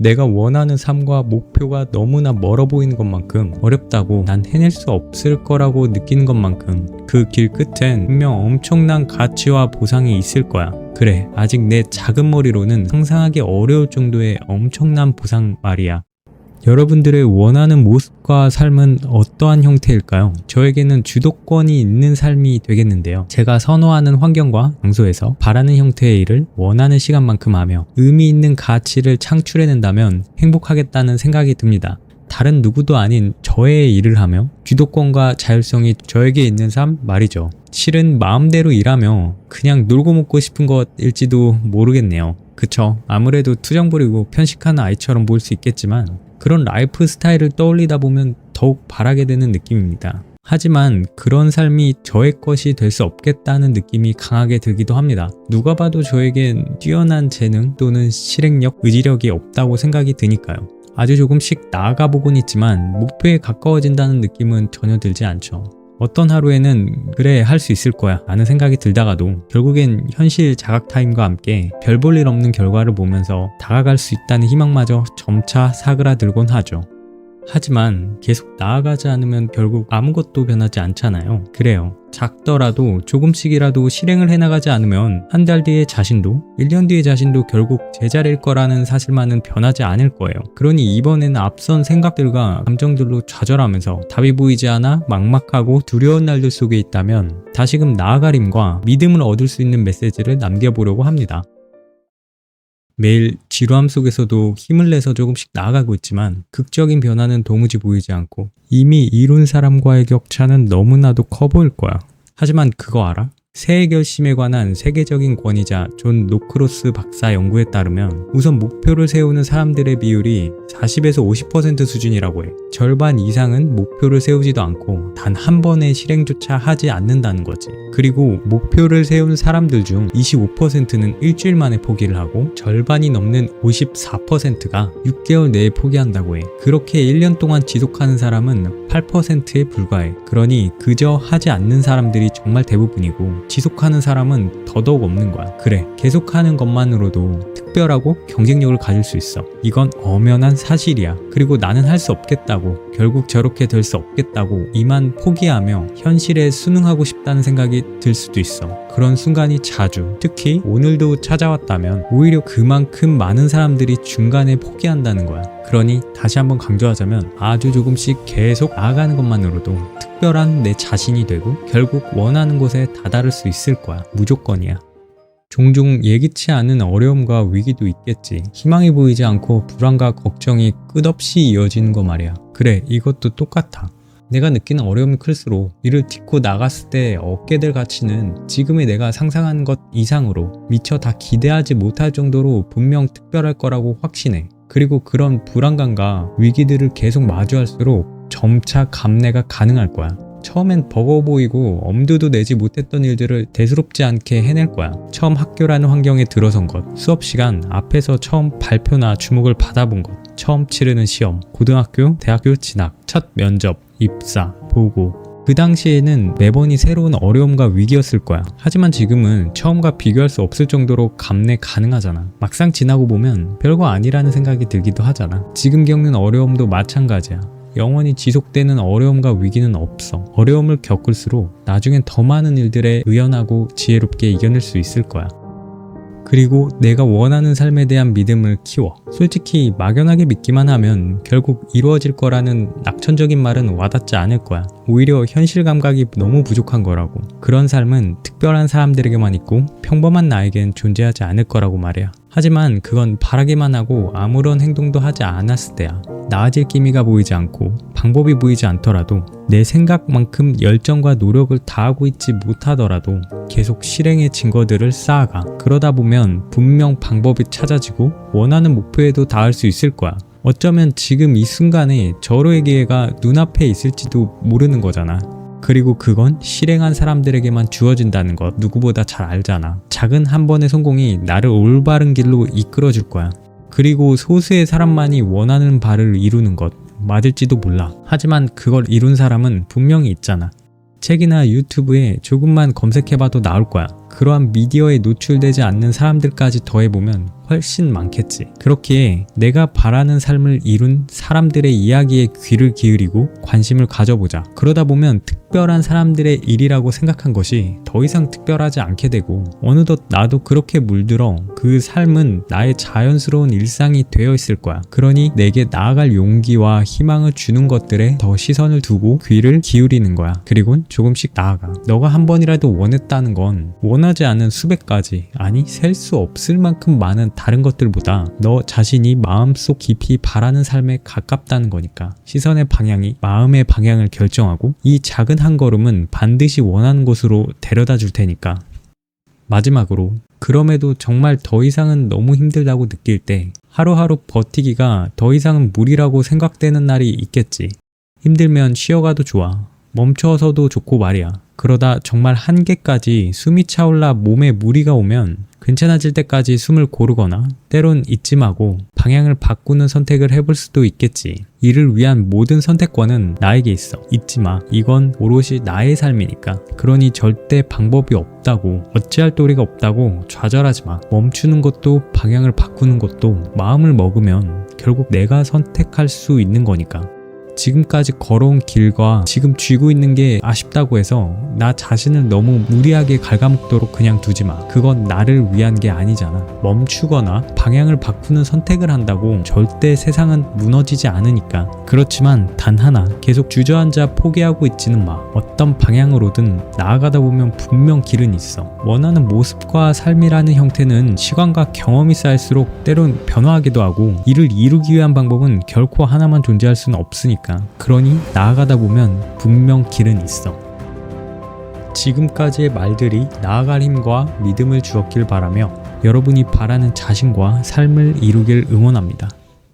내가 원하는 삶과 목표가 너무나 멀어 보이는 것만큼 어렵다고 난 해낼 수 없을 거라고 느끼는 것만큼 그 길 끝엔 분명 엄청난 가치와 보상이 있을 거야. 그래, 아직 내 작은 머리로는 상상하기 어려울 정도의 엄청난 보상 말이야. 여러분들의 원하는 모습과 삶은 어떠한 형태일까요? 저에게는 주도권이 있는 삶이 되겠는데요. 제가 선호하는 환경과 장소에서 바라는 형태의 일을 원하는 시간만큼 하며 의미 있는 가치를 창출해낸다면 행복하겠다는 생각이 듭니다. 다른 누구도 아닌 저의 일을 하며 주도권과 자율성이 저에게 있는 삶 말이죠. 실은 마음대로 일하며 그냥 놀고 먹고 싶은 것일지도 모르겠네요. 그쵸? 아무래도 투정 부리고 편식하는 아이처럼 보일 수 있겠지만 그런 라이프 스타일을 떠올리다 보면 더욱 바라게 되는 느낌입니다. 하지만 그런 삶이 저의 것이 될 수 없겠다는 느낌이 강하게 들기도 합니다. 누가 봐도 저에겐 뛰어난 재능 또는 실행력, 의지력이 없다고 생각이 드니까요. 아주 조금씩 나아가 보곤 있지만 목표에 가까워진다는 느낌은 전혀 들지 않죠. 어떤 하루에는 그래 할 수 있을 거야 라는 생각이 들다가도 결국엔 현실 자각 타임과 함께 별 볼 일 없는 결과를 보면서 다가갈 수 있다는 희망마저 점차 사그라들곤 하죠. 하지만 계속 나아가지 않으면 결국 아무것도 변하지 않잖아요. 그래요. 작더라도 조금씩이라도 실행을 해나가지 않으면 한 달 뒤의 자신도 1년 뒤의 자신도 결국 제자리일 거라는 사실만은 변하지 않을 거예요. 그러니 이번에는 앞선 생각들과 감정들로 좌절하면서 답이 보이지 않아 막막하고 두려운 날들 속에 있다면 다시금 나아갈 힘과 믿음을 얻을 수 있는 메시지를 남겨보려고 합니다. 매일 지루함 속에서도 힘을 내서 조금씩 나아가고 있지만 극적인 변화는 도무지 보이지 않고 이미 이룬 사람과의 격차는 너무나도 커 보일 거야. 하지만 그거 알아? 새해 결심에 관한 세계적인 권위자 존 노크로스 박사 연구에 따르면 우선 목표를 세우는 사람들의 비율이 40에서 50% 수준이라고 해. 절반 이상은 목표를 세우지도 않고 단 한 번의 실행조차 하지 않는다는 거지. 그리고 목표를 세운 사람들 중 25%는 일주일 만에 포기를 하고 절반이 넘는 54%가 6개월 내에 포기한다고 해. 그렇게 1년 동안 지속하는 사람은 8%에 불과해. 그러니 그저 하지 않는 사람들이 정말 대부분이고 지속하는 사람은 더더욱 없는 거야. 그래, 계속하는 것만으로도 특별하고 경쟁력을 가질 수 있어. 이건 엄연한 사실이야. 그리고 나는 할 수 없겠다고, 결국 저렇게 될 수 없겠다고 이만 포기하며 현실에 순응하고 싶다는 생각이 들 수도 있어. 그런 순간이 자주, 특히 오늘도 찾아왔다면 오히려 그만큼 많은 사람들이 중간에 포기한다는 거야. 그러니 다시 한번 강조하자면 아주 조금씩 계속 나아가는 것만으로도 특별한 내 자신이 되고 결국 원하는 곳에 다다를 수 있을 거야. 무조건이야. 종종 예기치 않은 어려움과 위기도 있겠지. 희망이 보이지 않고 불안과 걱정이 끝없이 이어지는 거 말이야. 그래, 이것도 똑같아. 내가 느끼는 어려움이 클수록 이를 딛고 나갔을 때 얻게 될 가치는 지금의 내가 상상하는 것 이상으로 미처 다 기대하지 못할 정도로 분명 특별할 거라고 확신해. 그리고 그런 불안감과 위기들을 계속 마주할수록 점차 감내가 가능할 거야. 처음엔 버거워 보이고 엄두도 내지 못했던 일들을 대수롭지 않게 해낼 거야. 처음 학교라는 환경에 들어선 것, 수업 시간 앞에서 처음 발표나 주목을 받아본 것, 처음 치르는 시험, 고등학교, 대학교 진학, 첫 면접, 입사, 보고. 그 당시에는 매번이 새로운 어려움과 위기였을 거야. 하지만 지금은 처음과 비교할 수 없을 정도로 감내 가능하잖아. 막상 지나고 보면 별거 아니라는 생각이 들기도 하잖아. 지금 겪는 어려움도 마찬가지야. 영원히 지속되는 어려움과 위기는 없어. 어려움을 겪을수록 나중엔 더 많은 일들에 의연하고 지혜롭게 이겨낼 수 있을 거야. 그리고 내가 원하는 삶에 대한 믿음을 키워. 솔직히 막연하게 믿기만 하면 결국 이루어질 거라는 낙천적인 말은 와닿지 않을 거야. 오히려 현실 감각이 너무 부족한 거라고. 그런 삶은 특별한 사람들에게만 있고 평범한 나에겐 존재하지 않을 거라고 말이야. 하지만 그건 바라기만 하고 아무런 행동도 하지 않았을 때야. 나아질 기미가 보이지 않고 방법이 보이지 않더라도 내 생각만큼 열정과 노력을 다하고 있지 못하더라도 계속 실행의 증거들을 쌓아가. 그러다 보면 분명 방법이 찾아지고 원하는 목표에도 닿을 수 있을 거야. 어쩌면 지금 이 순간에 절호의 기회가 눈앞에 있을지도 모르는 거잖아. 그리고 그건 실행한 사람들에게만 주어진다는 것 누구보다 잘 알잖아. 작은 한 번의 성공이 나를 올바른 길로 이끌어줄 거야. 그리고 소수의 사람만이 원하는 바를 이루는 것 맞을지도 몰라. 하지만 그걸 이룬 사람은 분명히 있잖아. 책이나 유튜브에 조금만 검색해봐도 나올 거야. 그러한 미디어에 노출되지 않는 사람들까지 더해보면 훨씬 많겠지. 그렇기에 내가 바라는 삶을 이룬 사람들의 이야기에 귀를 기울이고 관심을 가져보자. 그러다 보면 특별한 사람들의 일이라고 생각한 것이 더 이상 특별하지 않게 되고 어느덧 나도 그렇게 물들어 그 삶은 나의 자연스러운 일상이 되어 있을 거야. 그러니 내게 나아갈 용기와 희망을 주는 것들에 더 시선을 두고 귀를 기울이는 거야. 그리고 조금씩 나아가. 너가 한 번이라도 원했다는 건 원하지 않은 수백 가지, 아니 셀 수 없을 만큼 많은 다른 것들보다 너 자신이 마음속 깊이 바라는 삶에 가깝다는 거니까. 시선의 방향이 마음의 방향을 결정하고 이 작은 한 걸음은 반드시 원하는 곳으로 데려다 줄 테니까. 마지막으로, 그럼에도 정말 더 이상은 너무 힘들다고 느낄 때 하루하루 버티기가 더 이상은 무리라고 생각되는 날이 있겠지. 힘들면 쉬어가도 좋아. 멈춰서도 좋고 말이야. 그러다 정말 한계까지 숨이 차올라 몸에 무리가 오면 괜찮아질 때까지 숨을 고르거나 때론 잊지 마고 방향을 바꾸는 선택을 해볼 수도 있겠지. 이를 위한 모든 선택권은 나에게 있어. 잊지 마. 이건 오롯이 나의 삶이니까. 그러니 절대 방법이 없다고, 어찌할 도리가 없다고 좌절하지 마. 멈추는 것도 방향을 바꾸는 것도 마음을 먹으면 결국 내가 선택할 수 있는 거니까. 지금까지 걸어온 길과 지금 쥐고 있는 게 아쉽다고 해서 나 자신을 너무 무리하게 갉아먹도록 그냥 두지 마. 그건 나를 위한 게 아니잖아. 멈추거나 방향을 바꾸는 선택을 한다고 절대 세상은 무너지지 않으니까. 그렇지만 단 하나, 계속 주저앉아 포기하고 있지는 마. 어떤 방향으로든 나아가다 보면 분명 길은 있어. 원하는 모습과 삶이라는 형태는 시간과 경험이 쌓일수록 때론 변화하기도 하고 이를 이루기 위한 방법은 결코 하나만 존재할 수는 없으니까. 그러니 나아가다 보면 분명 길은 있어. 지금까지의 말들이 나아갈 힘과 믿음을 주었길 바라며 여러분이 바라는 자신과 삶을 이루길 응원합니다.